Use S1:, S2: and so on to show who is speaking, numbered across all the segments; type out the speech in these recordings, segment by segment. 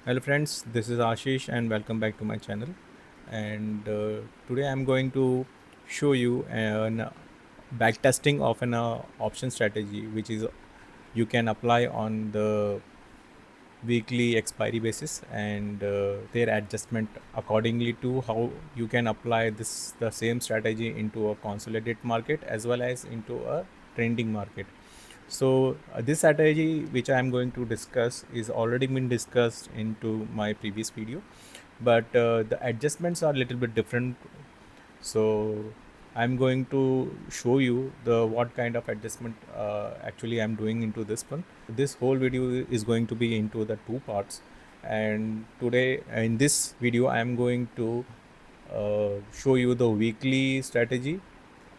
S1: Hello friends, this is Ashish and welcome back to my channel. And today I'm going to show you an backtesting of an option strategy which is you can apply on the weekly expiry basis and their adjustment accordingly to how you can apply the same strategy into a consolidated market as well as into a trending market. So this strategy which I am going to discuss is already been discussed into my previous video, but the adjustments are a little bit different. So I'm going to show you the what kind of adjustment actually I'm doing into this one. This whole video is going to be into the two parts, and today in this video I am going to show you the weekly strategy,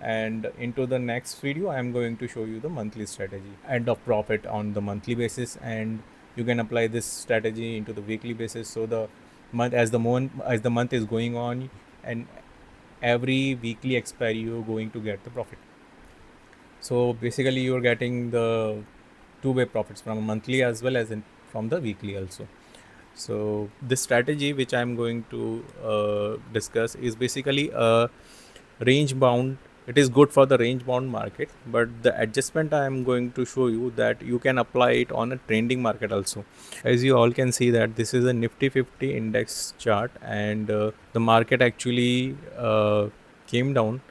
S1: and into the next video I am going to show you the monthly strategy and of profit on the monthly basis, and you can apply this strategy into the weekly basis. So the month is going on, and every weekly expiry you're going to get the profit. So basically you're getting the two-way profits from monthly as well as from the weekly also. So this strategy which I'm going to discuss is basically a range bound. It is good for the range bound market, but the adjustment I am going to show you that you can apply it on a trending market also. As you all can see that this is a Nifty 50 index chart, and the market actually came down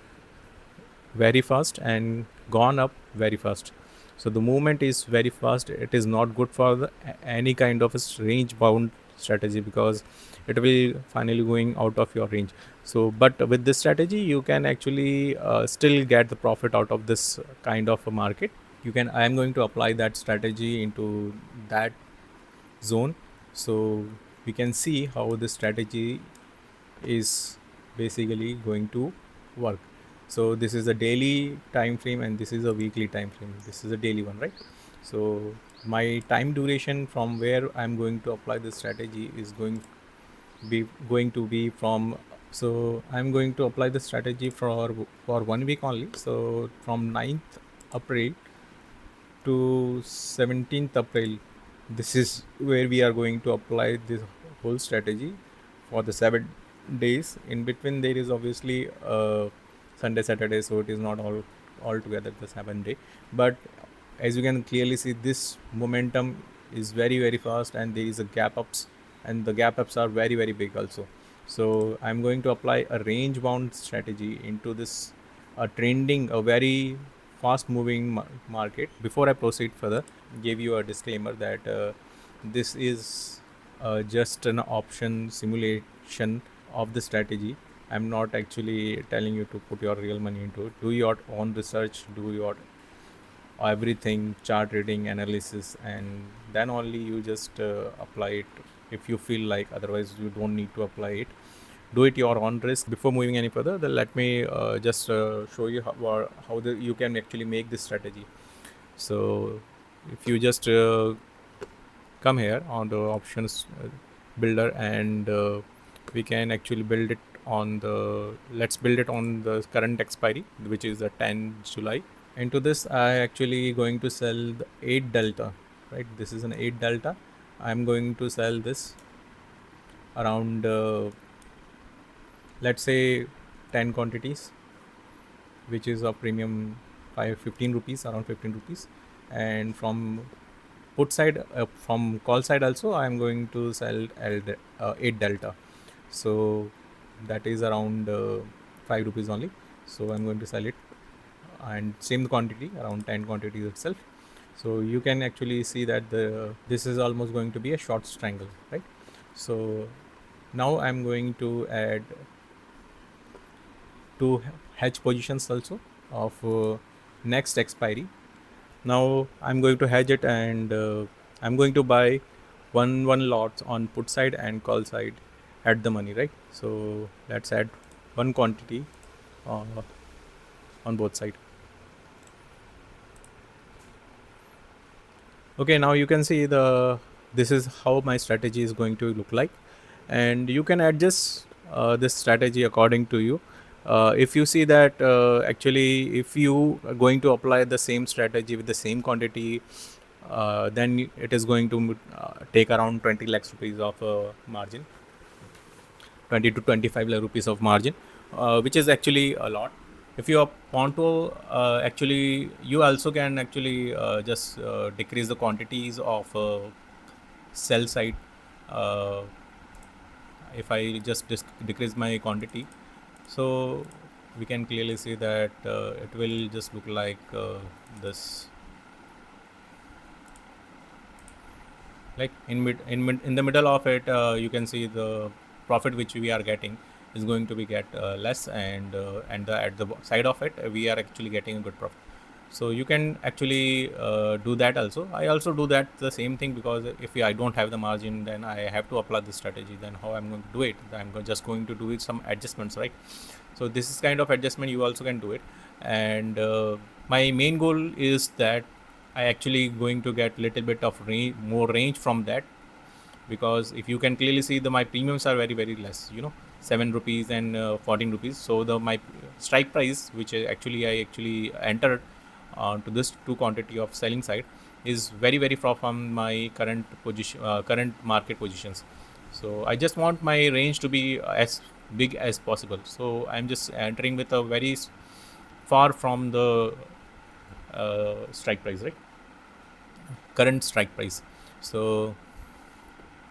S1: very fast and gone up very fast. So the movement is very fast. It is not good for any kind of a range bound strategy because it will finally going out of your range. So but with this strategy you can actually still get the profit out of this kind of a market. I am going to apply that strategy into that zone. So we can see how this strategy is basically going to work. So this is a daily time frame and this is a weekly time frame. This is a daily one, right? So my time duration from where I'm going to apply this strategy is going to be from, so I'm going to apply the strategy for 1 week only. So from 9th April to 17th April, this is where we are going to apply this whole strategy for the 7 days. In between there is obviously Sunday, Saturday, so it is not all together the 7 day. But as you can clearly see, this momentum is very fast, and there is a gap ups, and the gap ups are very big also. So I'm going to apply a range bound strategy into this trending, a very fast moving market. Before I proceed further, give you a disclaimer that this is just an option simulation of the strategy. I'm not actually telling you to put your real money into it. Do your own research, do your everything, chart reading, analysis, and then only you just apply it if you feel like. Otherwise you don't need to apply it. Do it your own risk. Before moving any further, then let me just show you how you can actually make this strategy. So if you just come here on the options builder, and we can actually build it on the, let's build it on the current expiry, which is the 10 July. Into this I actually going to sell the 8 delta, right? This is an 8 delta. I'm going to sell this around let's say 10 quantities, which is a premium 15 rupees, around 15 rupees. And from put side, from call side also I am going to sell 8 delta. So that is around 5 rupees only. So I'm going to sell it, and same quantity, around 10 quantities itself. So you can actually see that this is almost going to be a short strangle, right? So now I'm going to add two hedge positions also of next expiry. Now I'm going to hedge it, and I'm going to buy one lots on put side and call side at the money, right? So let's add one quantity uh, on both side. Okay, now you can see this is how my strategy is going to look like, and you can adjust this strategy according to you. If you see that actually if you are going to apply the same strategy with the same quantity then it is going to take around 20 lakhs rupees of margin, 20 to 25 lakh rupees of margin, which is actually a lot. If you want to actually, you also can actually just decrease the quantities of sell side. uh, if I just decrease my quantity, so we can clearly see that it will just look like this. Like in the middle of it, you can see the profit which we are getting is going to be get less, and at the side of it we are actually getting a good profit. So you can actually do that also. I also do that the same thing, because if I don't have the margin, then I have to apply this strategy. Then how I'm going to do it? Just going to do it some adjustments, right? So this is kind of adjustment you also can do it. And my main goal is that I actually going to get little bit of more range from that, because if you can clearly see, the my premiums are very very less, 7 rupees and 14 rupees. So the my strike price, which actually I actually entered to this two quantity of selling side, is very very far from my current position, current market positions. So I just want my range to be as big as possible. So I'm just entering with a very far from the strike price, right? Current strike price. So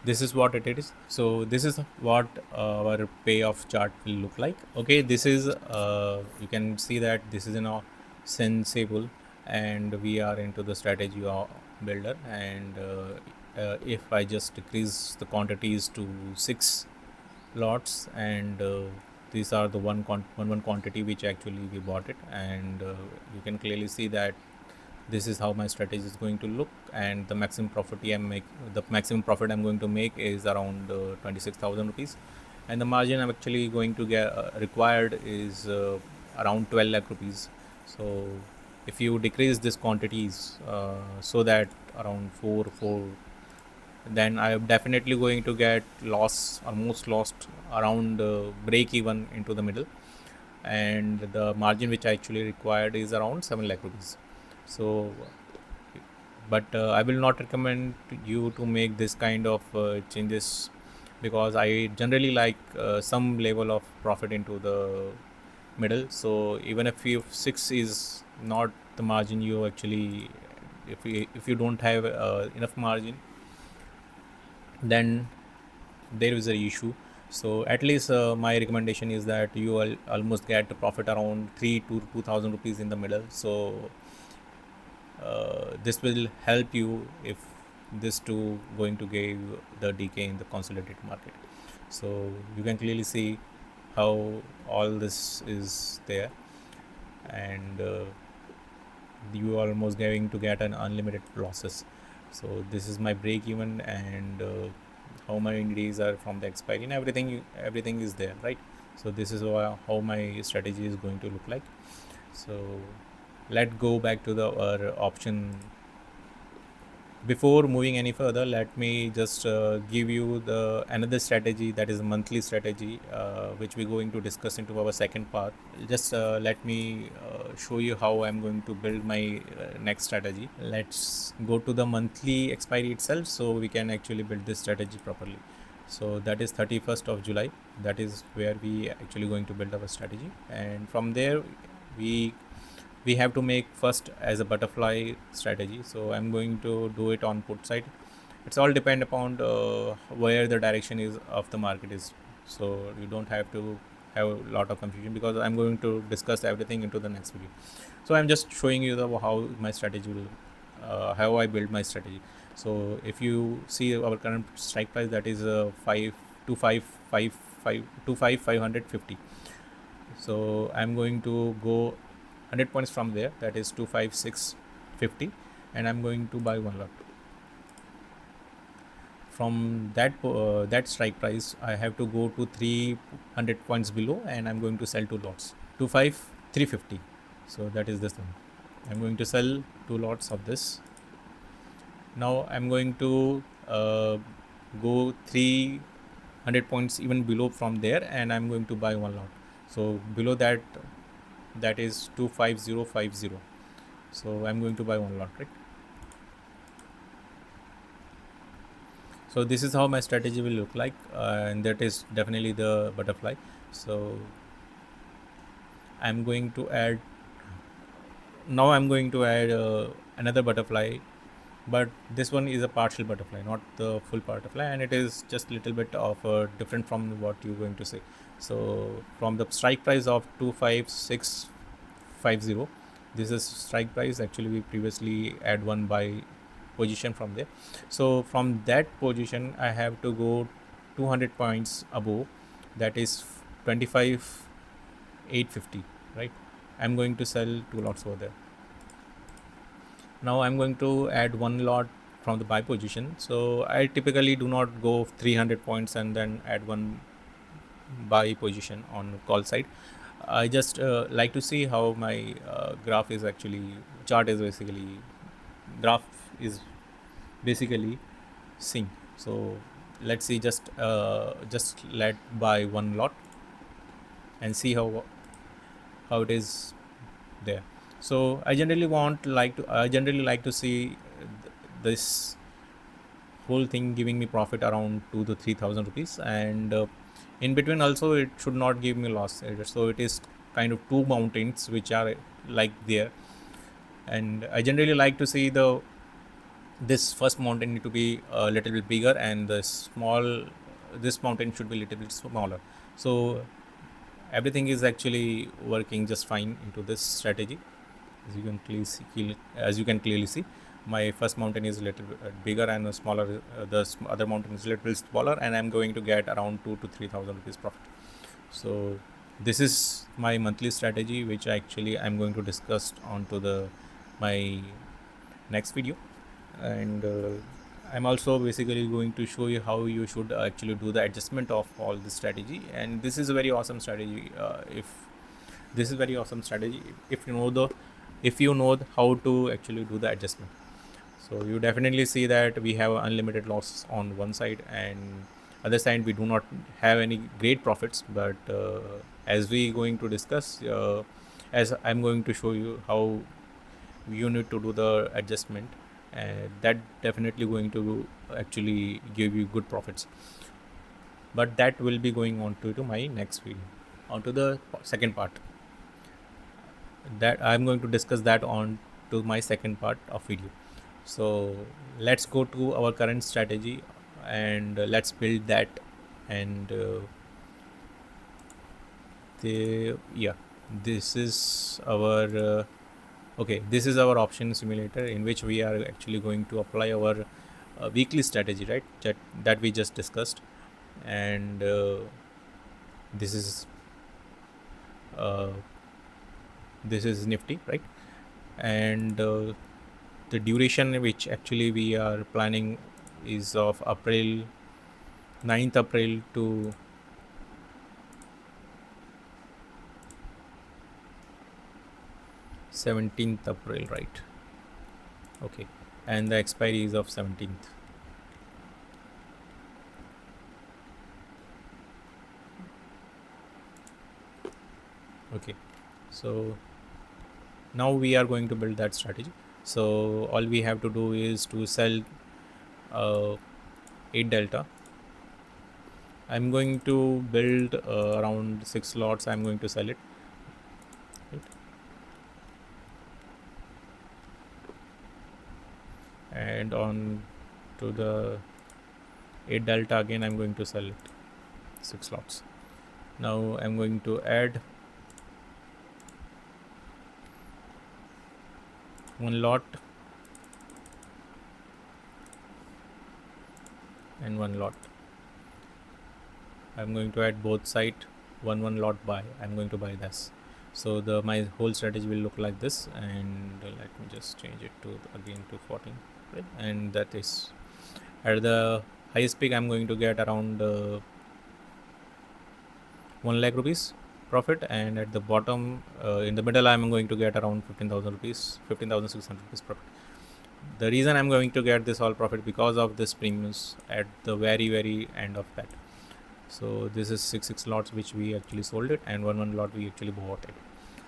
S1: this is what it is. So this is what our payoff chart will look like. Okay, this is you can see that this is sensible, and we are into the strategy of builder. And if I just decrease the quantities to 6 lots, and these are the one quantity which actually we bought it, and you can clearly see that this is how my strategy is going to look. And the maximum profit I'm going to make is around 26,000 rupees, and the margin I'm actually going to get required is around 12 lakh rupees. So if you decrease this quantities, so that around 4, then I am definitely going to get loss, almost lost, around break even into the middle. And the margin which I actually required is around 7 lakh rupees. So but I will not recommend you to make this kind of changes, because I generally like some level of profit into the middle. So even if 6 is not the margin, you actually, if you don't have enough margin, then there is a issue. So at least my recommendation is that you will almost get a profit around 3 to 2,000 rupees in the middle. So this will help you if this too going to give the decay in the consolidated market. So you can clearly see how all this is there, and you are almost going to get an unlimited losses. So this is my break even, and how many days are from the expiry, and everything is there, right? So this is how my strategy is going to look like. So let's go back to the our option. Before moving any further, let me just give you the another strategy, that is a monthly strategy, which we're going to discuss into our second part. Just let me show you how I'm going to build my next strategy. Let's go to the monthly expiry itself, so we can actually build this strategy properly. So that is 31st of July. That is where we actually going to build our strategy, and from there we have to make first as a butterfly strategy. So I'm going to do it on put side. It's all depend upon where the direction is of the market is. So you don't have to have a lot of confusion, because I'm going to discuss everything into the next video. So I'm just showing you how my strategy will how I build my strategy. So if you see our current strike price, that is 5,550. So I'm going to go 100 points from there, that is 25650, and I'm going to buy one lot. From that strike price, I have to go to 300 points below, and I'm going to sell two lots, 25350. So that is this one. I'm going to sell two lots of this. Now I'm going to go 300 points even below from there, and I'm going to buy one lot. So below that, that is 25050. So I'm going to buy one lot, right? So this is how my strategy will look like, and that is definitely the butterfly. So I'm going to add now I'm going to add another butterfly, but this one is a partial butterfly, not the full butterfly, and it is just a little bit of different from what you're going to say. So from the strike price of 25650, this is strike price. Actually we previously add one buy position from there. So from that position I have to go 200 points above, that is 25,850, right? I'm going to sell 2 lots over there. Now I'm going to add 1 lot from the buy position. So I typically do not go 300 points and then add one buy position on call side. I just like to see how my graph is actually chart is basically graph is basically seeing. So let's see, just let buy 1 lot and see how it is there. So I generally like to see this whole thing giving me profit around 2 to 3,000 rupees, and in between also it should not give me loss. So it is kind of two mountains which are like there, and I generally like to see this first mountain need to be a little bit bigger, and this mountain should be a little bit smaller. So everything is actually working just fine into this strategy. As you can clearly see, my first mountain is a little bit bigger, and the smaller other mountain is a little bit smaller, and I'm going to get around 2 to 3,000 rupees profit. So this is my monthly strategy, which actually I'm going to discuss onto the my next video, and I'm also basically going to show you how you should actually do the adjustment of all this strategy. And this is a very awesome strategy. If this is very awesome strategy if you know how to actually do the adjustment. So you definitely see that we have unlimited loss on one side, and other side we do not have any great profits. But as we going to discuss, as I'm going to show you how you need to do the adjustment, and that definitely going to actually give you good profits. But that will be going on to my next video, on to the second part, that I'm going to discuss that on to my second part of video. So let's go to our current strategy, and let's build that. And this is our this is our option simulator, in which we are actually going to apply our weekly strategy, right? That we just discussed. And this is uh, this is Nifty, right? And the duration which actually we are planning is of 9th April to 17th April, right? Okay, and the expiry is of 17th. Okay, so now we are going to build that strategy. So all we have to do is to sell 8 delta. I'm going to build around 6 lots. I'm going to sell it, right? And on to the 8 delta again, I'm going to sell it 6 lots. Now I'm going to add 1 lot and 1 lot. I'm going to add both side 1 lot buy. I'm going to buy this. So my whole strategy will look like this, and let me just change it to again to 14, right? And that is at the highest peak I'm going to get around 1 lakh rupees profit, and at the bottom in the middle I'm going to get around 15,000 rupees, 15,600 rupees profit. The reason I'm going to get this all profit because of this premiums at the very end of that. So this is 6 lots which we actually sold it, and 1 lot we actually bought it.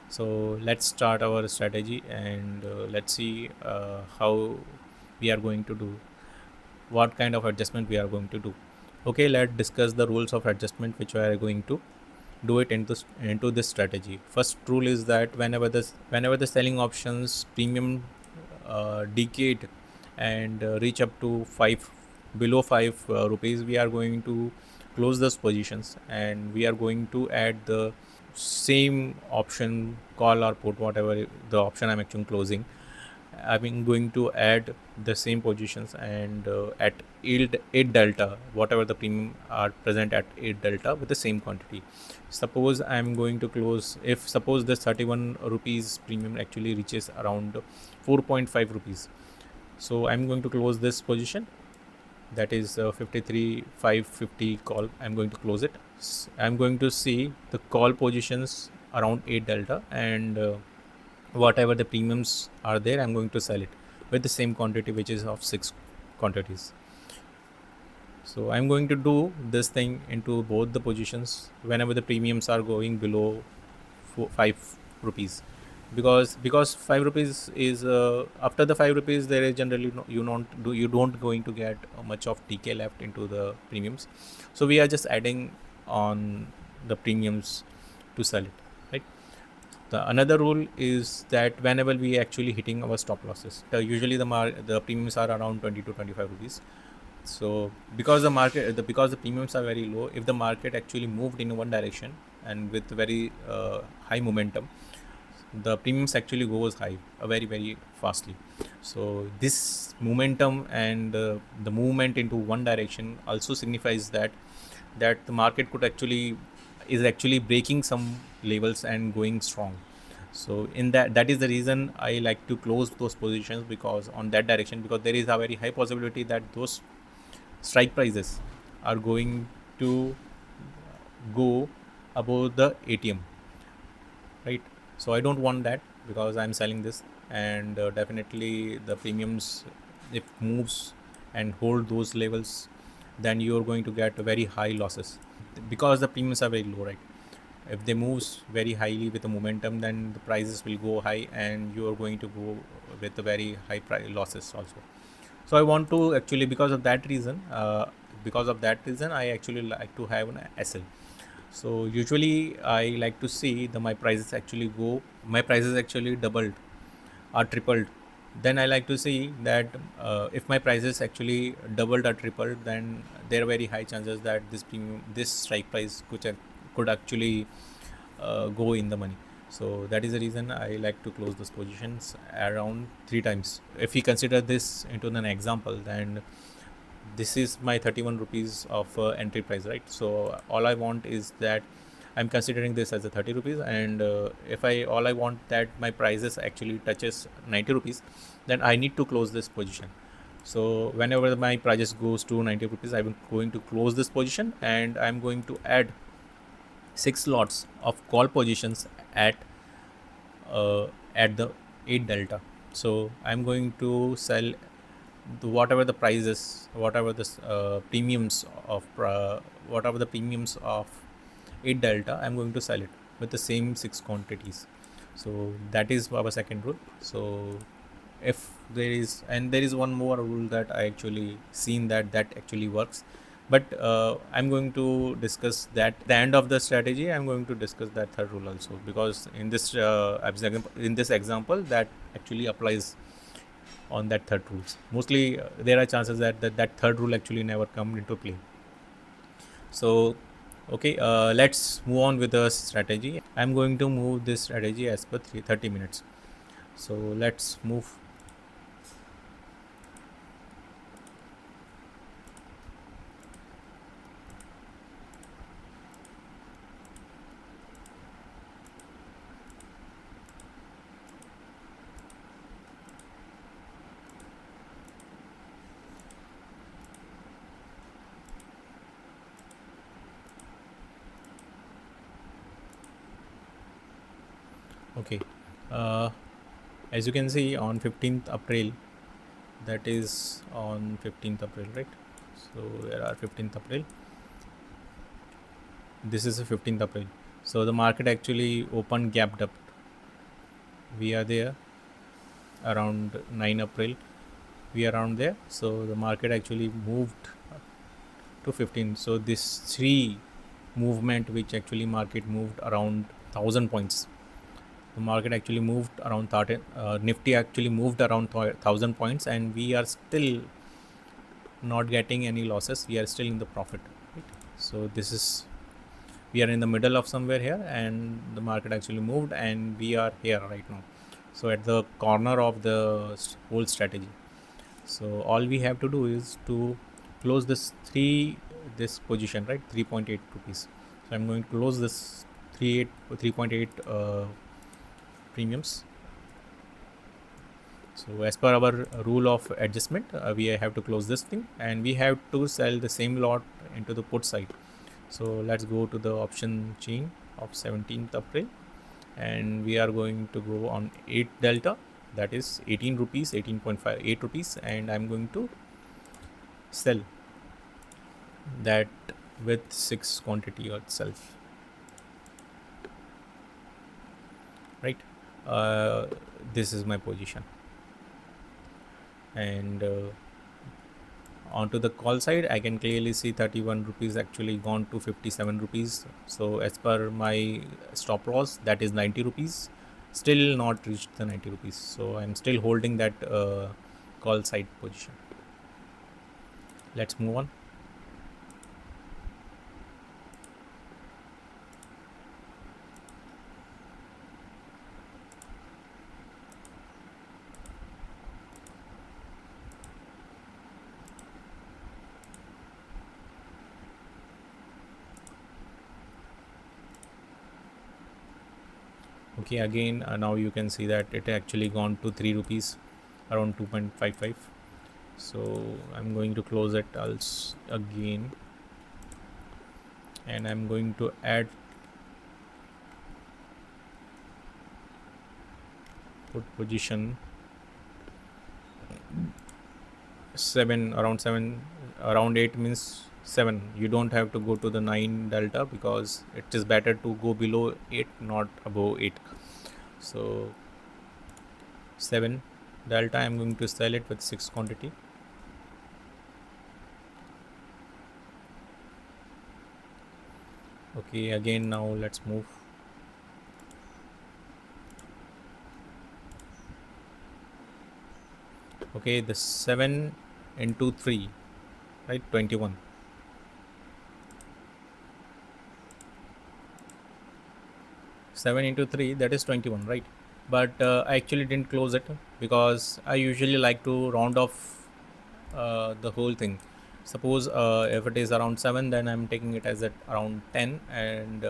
S1: So let's start our strategy, and let's see how we are going to do. what kind of adjustment we are going to do. Okay, let's discuss the rules of adjustment which we are going to do it into this strategy. First rule is that whenever the selling options premium decayed and reach up to 5 below 5 rupees, we are going to close those positions and we are going to add the same option, call or put, whatever the option I'm actually closing. I'm going to add the same positions and at yield 8 delta, whatever the premium are present at 8 delta with the same quantity. Suppose I'm going to close, if suppose this 31 rupees premium actually reaches around 4.5 rupees. So I'm going to close this position, that is 53 550 call. I'm going to close it. I'm going to see the call positions around 8 delta and whatever the premiums are there, I'm going to sell it with the same quantity, which is of 6 quantities. So I'm going to do this thing into both the positions whenever the premiums are going below 5 rupees, because 5 rupees is after the 5 rupees there is generally you don't going to get much of decay left into the premiums. So we are just adding on the premiums to sell it, right? The another rule is that whenever we actually hitting our stop losses, usually the premiums are around 20 to 25 rupees. So because because the premiums are very low, if the market actually moved in one direction and with very high momentum, the premiums actually goes high very fastly. So this momentum and the movement into one direction also signifies that the market could actually is actually breaking some levels and going strong. So in that is the reason I like to close those positions, because on that direction, because there is a very high possibility that those strike prices are going to go above the ATM, right? So I don't want that, because I'm selling this, and definitely the premiums, if moves and hold those levels, then you're going to get very high losses, because the premiums are very low, right? If they moves very highly with the momentum, then the prices will go high and you are going to go with the very high price losses also. So I want to actually, because of that reason I actually like to have an SL. So usually I like to see my prices actually doubled or tripled. Then I like to see that if my prices actually doubled or tripled, then there are very high chances that this strike price could actually go in the money. So that is the reason I like to close those positions around 3 times. If we consider this into an example, then this is my 31 rupees of entry price, right? So all I want is that I'm considering this as a 30 rupees, and if I all I want that my prices actually touches 90 rupees, then I need to close this position. So whenever my prices goes to 90 rupees, I'm going to close this position and I'm going to add 6 lots of call positions uh, at the 8 delta. So I'm going to sell whatever the prices, whatever the premiums of 8 delta, I'm going to sell it with the same 6 quantities. So that is our second rule. So if there is one more rule that I actually seen that actually works, but I'm going to discuss that the end of the strategy. I'm going to discuss that third rule also, because in this example that actually applies on that third rules. Mostly there are chances that third rule actually never come into play. So okay, let's move on with the strategy. I'm going to move this strategy as per 30 minutes. So let's move. Okay, uh, as you can see on 15th April, that is on 15th April, right? So there are 15th April, this is the 15th April. So the market actually opened gapped up. We are there around 9 April, we are around there. So the market actually moved to 15. So this three movement which actually market moved around 1000 points. The market actually moved around 30, Nifty actually moved around 1000 points, and we are still not getting any losses. We are still in the profit, right? So this is, we are in the middle of somewhere here, and the market actually moved, and we are here right now. So at the corner of the whole strategy. So all we have to do is to close this position, right? 3.8 rupees. So I'm going to close this 3.8 premiums. So as per our rule of adjustment, we have to close this thing, and we have to sell the same lot into the put side. So let's go to the option chain of 17th April, and we are going to go on 8 delta, that is 18 rupees, 18.58 rupees, and I'm going to sell that with 6 quantity itself, right? uh, this is my position, and onto the call side I can clearly see 31 rupees actually gone to 57 rupees. So as per my stop loss, that is 90 rupees, still not reached the 90 rupees. So I'm still holding that call side position. Let's move on. Okay, again now you can see that it actually gone to 3 rupees, around 2.55. So I'm going to close it else again, and I'm going to add put position 7, around 8 means 7. You don't have to go to the 9 delta, because it is better to go below 8, not above 8. So 7 delta, I'm going to sell it with 6 quantity. Okay, again now let's move. Okay, the 7 into 3, right? 21. 7 into 3, that is 21, right? But I actually didn't close it, because I usually like to round off the whole thing. Suppose if it is around 7, then I'm taking it as at around 10, and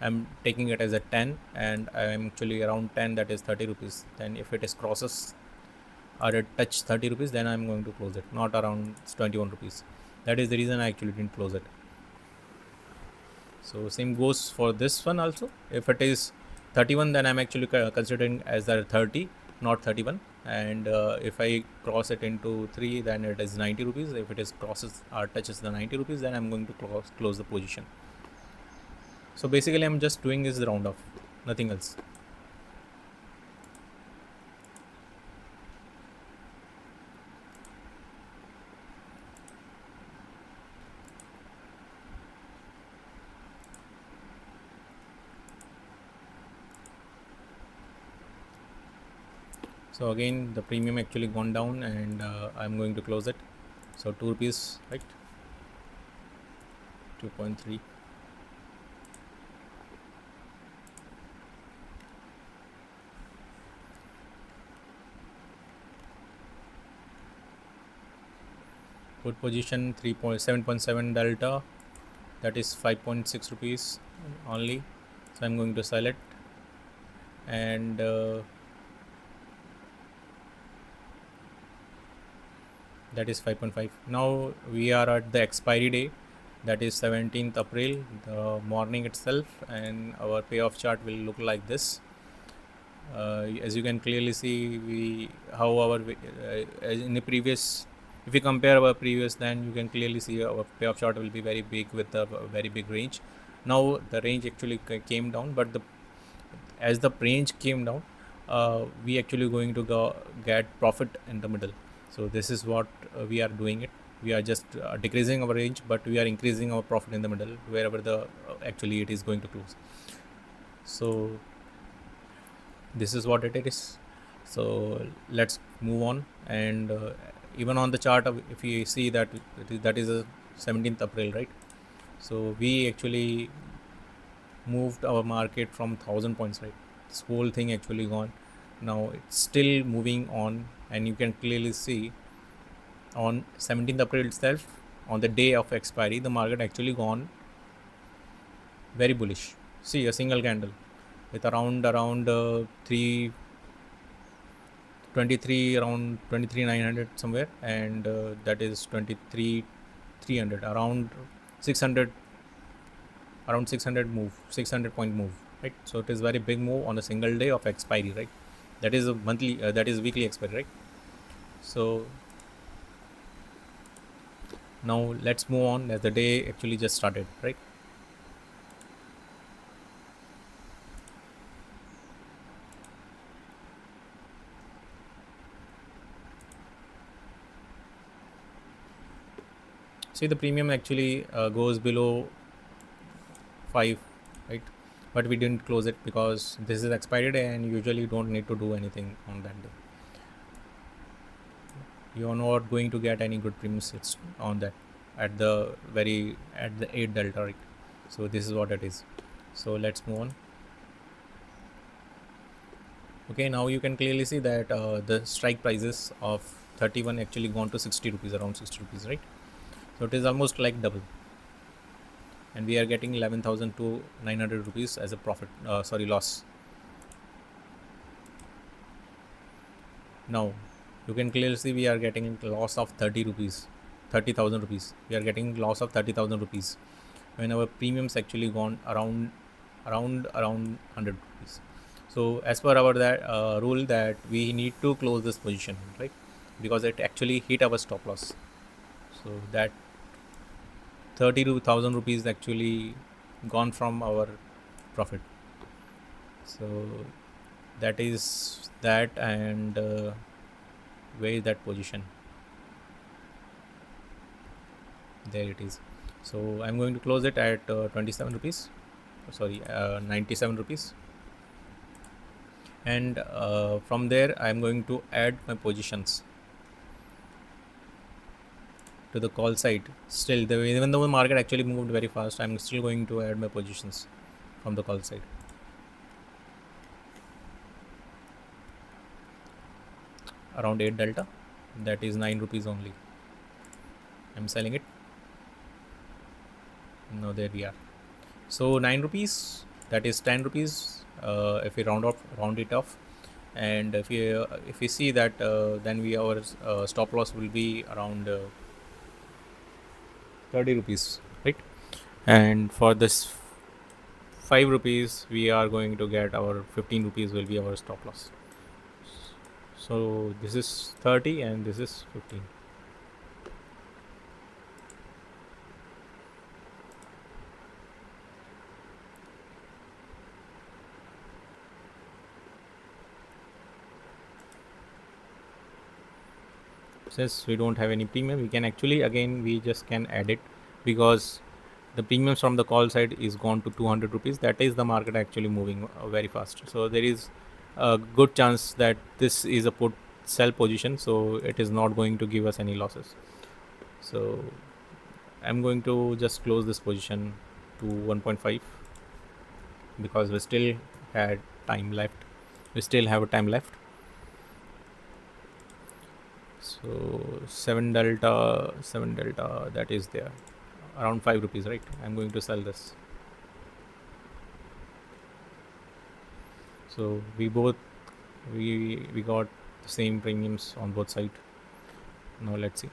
S1: I'm taking it as a 10, and I'm actually around 10, that is 30 rupees. Then if it is crosses or it touch 30 rupees, then I'm going to close it, not around 21 rupees. That is the reason I actually didn't close it. So same goes for this one also. If it is 31, then I'm actually considering as a 30, not 31. And if I cross it into 3, then it is 90 rupees. If it is crosses or touches the 90 rupees, then I'm going to close the position. So basically I'm just doing is the round off, nothing else. So again the premium actually gone down, and I'm going to close it. So 2 rupees, right? 2.3. Put position 7.7 delta, that is 5.6 rupees only. So I'm going to sell it, and that is 5.5. Now we are at the expiry day, that is 17th April, the morning itself, and our payoff chart will look like this. As you can clearly see, how our in the previous, if you compare our previous, then you can clearly see our payoff chart will be very big with a very big range. Now the range actually came down, but as the range came down, we actually going to get profit in the middle. So this is what we are doing it. We are just decreasing our range, but we are increasing our profit in the middle wherever the actually it is going to close. So this is what it is. So let's move on. And even on the chart, if you see that that is a 17th April, right? So we actually moved our market from 1000 points, right? This whole thing actually gone. Now it's still moving on, and you can clearly see on 17th April itself, on the day of expiry, the market actually gone very bullish. See a single candle with around 323, around 23,900 somewhere, and that is 23,300, around 600 move, 600 point move, right? So it is very big move on a single day of expiry, right? That is a monthly, that is weekly expiry, right? So now let's move on as the day actually just started, right? See the premium actually goes below 5, right? But we didn't close it because this is expired and usually you don't need to do anything on that day. You are not going to get any good premiums it's on that at the 8 delta, right? So this is what it is. So let's move on. Okay, now you can clearly see that the strike prices of 31 actually gone to 60 rupees, around 60 rupees, right? So it is almost like double, and we are getting 11,000 to 900 rupees as a profit, loss. Now you can clearly see we are getting loss of 30 rupees, 30,000 rupees. We are getting loss of 30,000 rupees when our premiums actually gone around 100 rupees. So as per our that rule that we need to close this position, right? Because it actually hit our stop loss. So that 32,000 rupees actually gone from our profit. So that is that, and where is that position? There it is. So I'm going to close it at 27 rupees, 97 rupees, and from there I'm going to add my positions to the call side. Still, even though the market actually moved very fast, I'm still going to add my positions from the call side. Around 8 delta, that is 9 rupees only. I'm selling it. Now there we are. So 9 rupees, that is 10 rupees if we round it off, and if we see that then our stop loss will be around 30 rupees, right? And for this 5 rupees we are going to get our 15 rupees will be our stop loss. So this is 30 and this is 15. Since we don't have any premium, we can actually, again, we just can add it, because the premiums from the call side is gone to 200 rupees. That is the market actually moving very fast. So there is a good chance that this is a put sell position, so it is not going to give us any losses. So I'm going to just close this position to 1.5, because we still had time left. We still have a time left. So 7 delta, that is there around 5 rupees, right? I'm going to sell this. So we got the same premiums on both sides. Now let's see.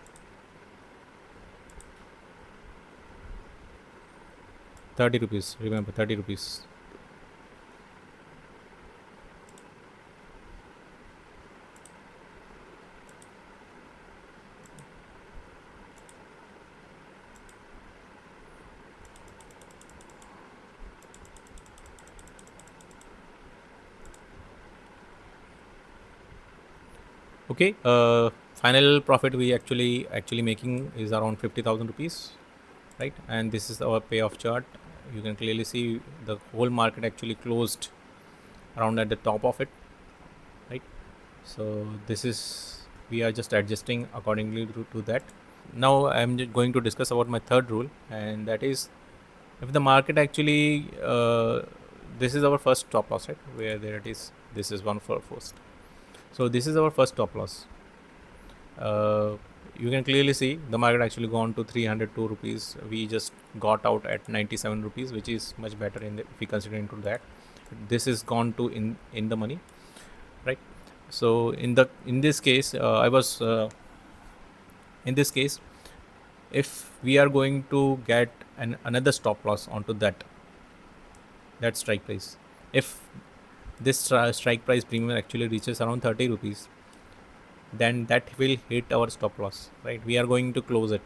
S1: 30 rupees, remember, 30 rupees. Okay, Final profit we actually making is around 50,000 rupees, right? And this is our payoff chart. You can clearly see the whole market actually closed around at the top of it, right? So this is, we are just adjusting accordingly to that. Now I'm just going to discuss about my third rule, and that is, if the market actually this is our first stop loss, right? Where there it is, this is one for first. So this is our first stop loss. You can clearly see the market actually gone to 302 rupees. We just got out at 97 rupees, which is much better in the, if we consider into that. This is gone to in the money, right? So in this case, in this case, if we are going to get another stop loss onto that strike price, if this strike price premium actually reaches around 30 rupees, then that will hit our stop loss, right? We are going to close it.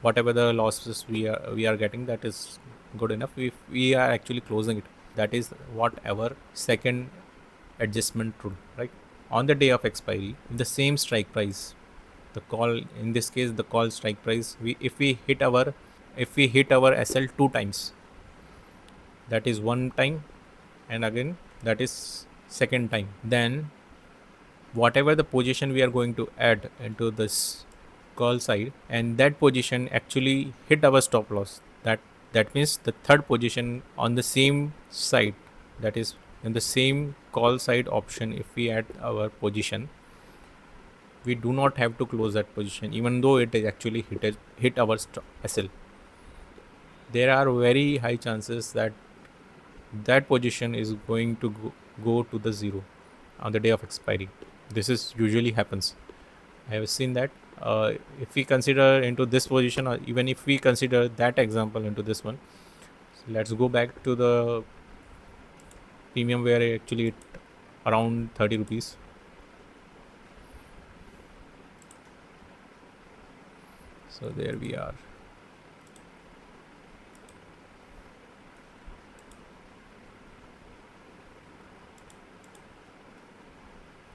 S1: Whatever the losses we are getting, that is good enough. If we are actually closing it, that is whatever second adjustment rule, right? On the day of expiry, the same strike price, the call, in this case the call strike price, we if we hit our SL two times, that is one time, and again that is second time, then whatever the position we are going to add into this call side, and that position actually hit our stop loss, that means the third position on the same side, that is in the same call side option, if we add our position, we do not have to close that position even though it is actually hit our SL. There are very high chances that that position is going to go to the zero on the day of expiry. This is usually happens. I have seen that. If we consider into this position, or even if we consider that example into this one, so let's go back to the premium where actually it around 30 rupees. So there we are.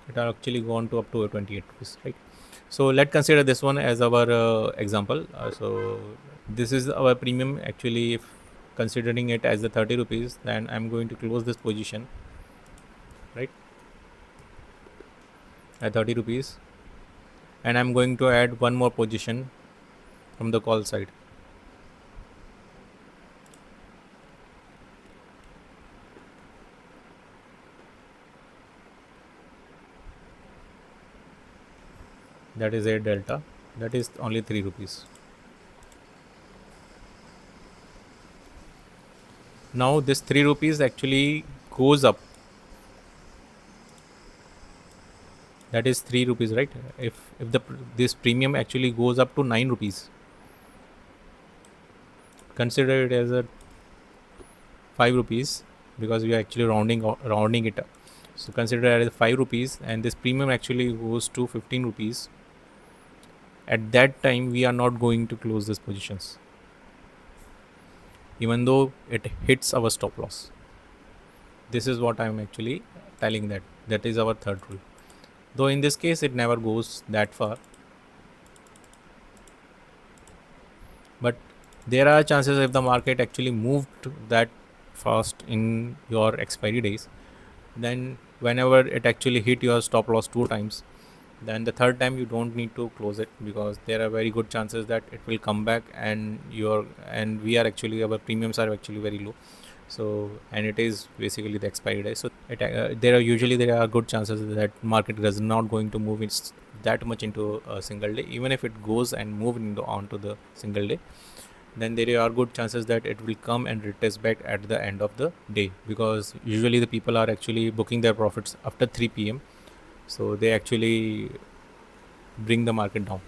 S1: It are actually gone to up to 28 rupees, right? So let's consider this one as our example. So this is our premium. Actually, if considering it as the 30 rupees, then I'm going to close this position, right, at 30 rupees, and I'm going to add one more position from the call side. That is a delta. That is only 3 rupees. Now this 3 rupees actually goes up. That is 3 rupees, right? If the this premium actually goes up to 9 rupees, consider it as a 5 rupees, because we are actually rounding it up. So consider it as 5 rupees, and this premium actually goes to 15 rupees. At that time, we are not going to close these positions, even though it hits our stop loss. This is what I am actually telling, that is our third rule. Though in this case it never goes that far, but there are chances if the market actually moved that fast in your expiry days, then whenever it actually hit your stop loss two times, then the third time you don't need to close it, because there are very good chances that it will come back, and we are actually, our premiums are actually very low. So, and it is basically the expiry day, so there are good chances that market is not going to move that much into a single day. Even if it goes and move onto the single day, then there are good chances that it will come and retest back at the end of the day, because usually the people are actually booking their profits after 3 p.m. So they actually bring the market down.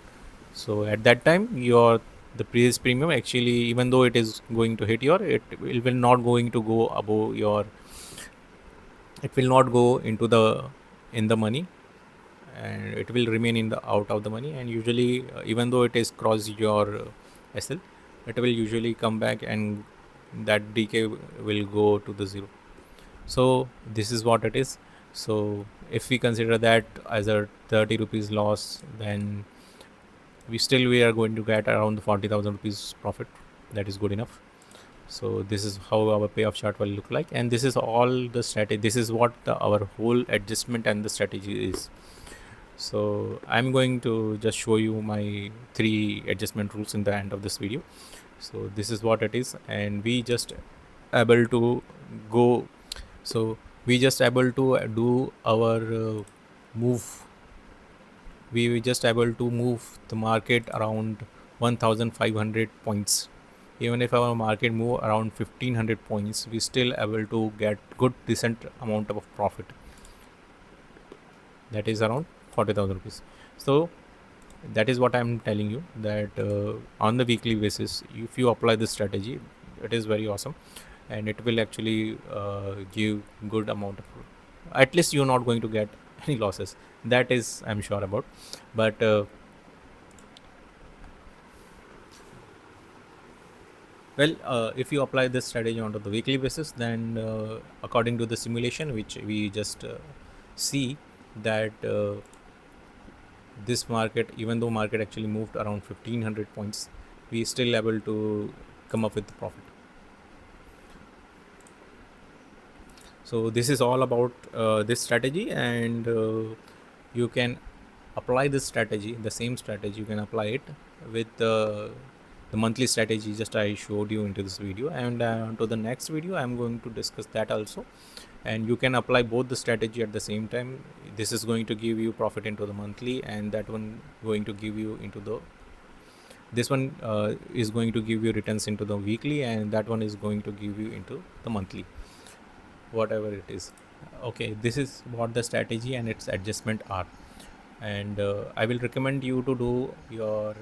S1: So at that time, the previous premium actually, even though it is going to hit it will not going to go above your, it will not go into in the money, and it will remain in the out of the money. And usually, even though it is crossed your SL, it will usually come back, and that decay will go to the zero. So this is what it is. So if we consider that as a 30 rupees loss, then we are going to get around 40,000 rupees profit. That is good enough. So this is how our payoff chart will look like, and this is all the strategy. This is what our whole adjustment and the strategy is. So I'm going to just show you my 3 adjustment rules in the end of this video. So this is what it is, and we just able to go. So we just able to do our move. We were just able to move the market around 1500 points. Even if our market move around 1500 points, we still able to get good decent amount of profit. That is around 40,000 rupees. So that is what I'm telling you, that on the weekly basis, if you apply this strategy, it is very awesome, and it will actually give good amount of, at least you're not going to get any losses. That is I'm sure about. But if you apply this strategy onto the weekly basis, then according to the simulation which we just see, that this market, even though market actually moved around 1500 points, we still able to come up with the profit. So this is all about this strategy, and you can apply this strategy, the same strategy, you can apply it with the monthly strategy just I showed you into this video, and to the next video I'm going to discuss that also, and you can apply both the strategy at the same time. This is going to give you profit into the monthly, and that one going to give you into the, this one is going to give you returns into the weekly, and that one is going to give you into the monthly, whatever it is. Okay, this is what the strategy and its adjustment are, and I will recommend you to do your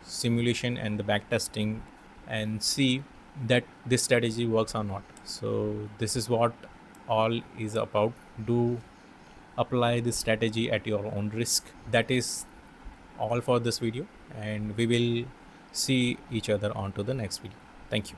S1: simulation and the back testing and see that this strategy works or not. So this is what all is about. Do apply this strategy at your own risk. That is all for this video, and we will see each other on to the next video. Thank you.